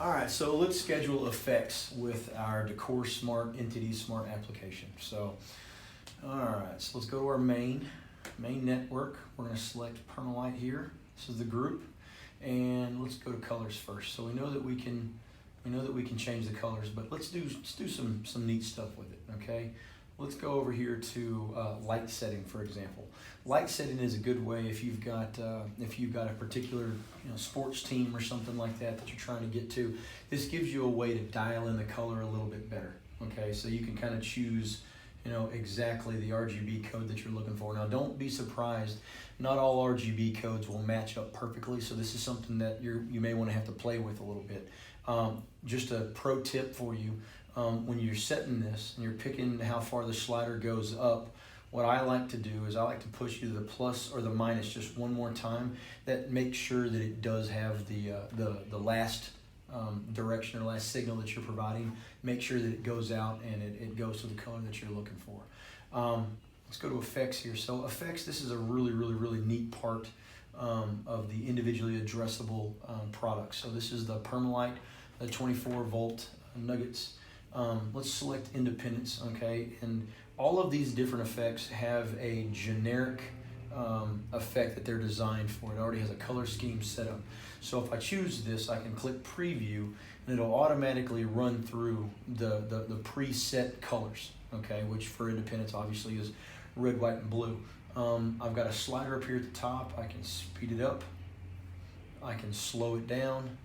All right, so let's schedule effects with our Decor Smart Entity Smart application. So, all right, so let's go to our main network. We're going to select Permalite here. This is the group, and let's go to colors first. So we know that we can change the colors, but let's do some neat stuff with it. Okay, let's go over here to light setting, for example. Light setting is a good way if you've got a particular sports team or something like that you're trying to get to. This gives you a way to dial in the color a little bit better. Okay, so you can kind of choose exactly the RGB code that you're looking for. Now don't be surprised, not all RGB codes will match up perfectly, so this is something that you may want to have to play with a little bit. Just a pro tip for you, when you're setting this and you're picking how far the slider goes up, what I like to do is I like to push either the plus or the minus just one more time. That makes sure that it does have the last direction or last signal that you're providing. Make sure that it goes out and it goes to the color that you're looking for. Let's go to effects here. So effects, this is a really neat part of the individually addressable products. So this is the Permalite, the 24 volt nuggets. Let's select independence, okay? And all of these different effects have a generic effect that they're designed for. It already has a color scheme set up. So if I choose this, I can click preview and it'll automatically run through the preset colors, okay? Which for independence obviously is red, white, and blue. I've got a slider up here at the top. I can speed it up. I can slow it down.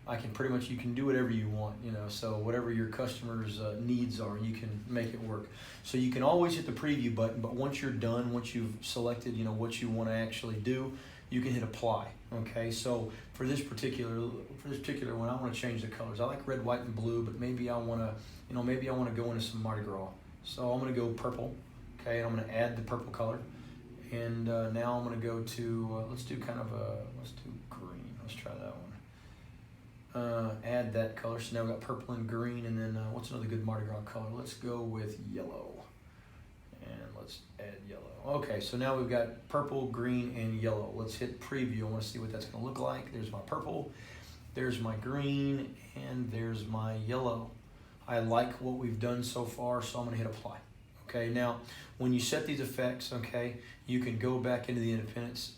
I can you can do whatever you want, so whatever your customer's needs are, you can make it work. So you can always hit the preview button, but once you're done, once you've selected, what you want to actually do, you can hit apply, okay? So for this particular one, I want to change the colors. I like red, white, and blue, but maybe I want to, go into some Mardi Gras. So I'm going to go purple, okay? And I'm going to add the purple color. And now I'm going to go to, let's do green. Let's try that one. Add that color. So now we've got purple and green, and then what's another good Mardi Gras color? Let's go with yellow. And let's add yellow. Okay, so now we've got purple, green, and yellow. Let's hit preview. I want to see what that's going to look like. There's my purple, there's my green, and there's my yellow. I like what we've done so far, so I'm going to hit apply. Okay, now when you set these effects, okay, you can go back into the independence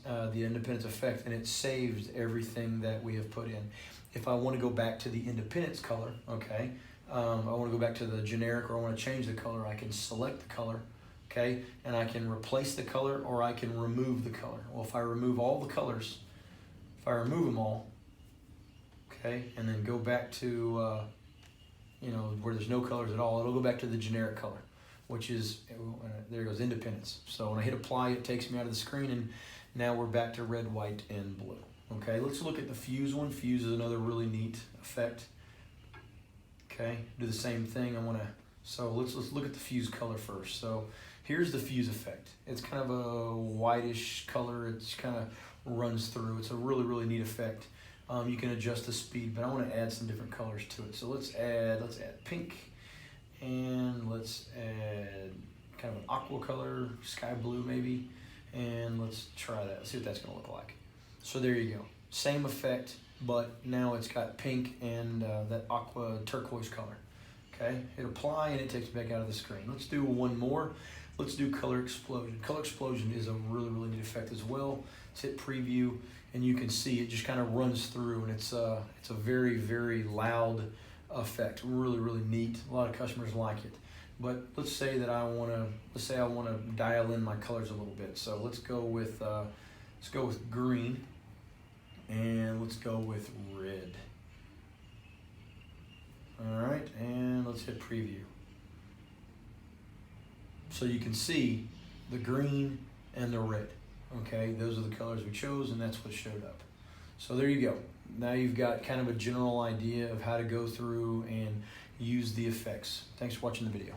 effect, and it saves everything that we have put in. If I want to go back to the independence color, okay, I want to go back to the generic, or I want to change the color, I can select the color, okay, and I can replace the color, or I can remove the color. Well, if I remove all the colors, if I remove them all, okay, and then go back to, where there's no colors at all, it'll go back to the generic color, which is, there goes independence. So when I hit apply, it takes me out of the screen, and now we're back to red, white, and blue. Okay, let's look at the fuse one. Fuse is another really neat effect. Okay, do the same thing. So let's look at the fuse color first. So here's the fuse effect. It's kind of a whitish color. It's kind of runs through. It's a really neat effect. You can adjust the speed, but I want to add some different colors to it. So let's add pink, and let's add kind of an aqua color, sky blue maybe, and let's try that. Let's see what that's going to look like. So there you go. Same effect, but now it's got pink and that aqua turquoise color. Okay, hit apply, and it takes me back out of the screen. Let's do one more. Let's do color explosion. Color explosion is a really neat effect as well. Let's hit preview, and you can see it just kind of runs through, and it's a very loud effect. Really neat. A lot of customers like it. But let's say that I want to dial in my colors a little bit. So let's go with green, and let's go with red. All right, and let's hit preview. So you can see the green and the red. Okay, those are the colors we chose, and that's what showed up. So there you go. Now you've got kind of a general idea of how to go through and use the effects. Thanks for watching the video.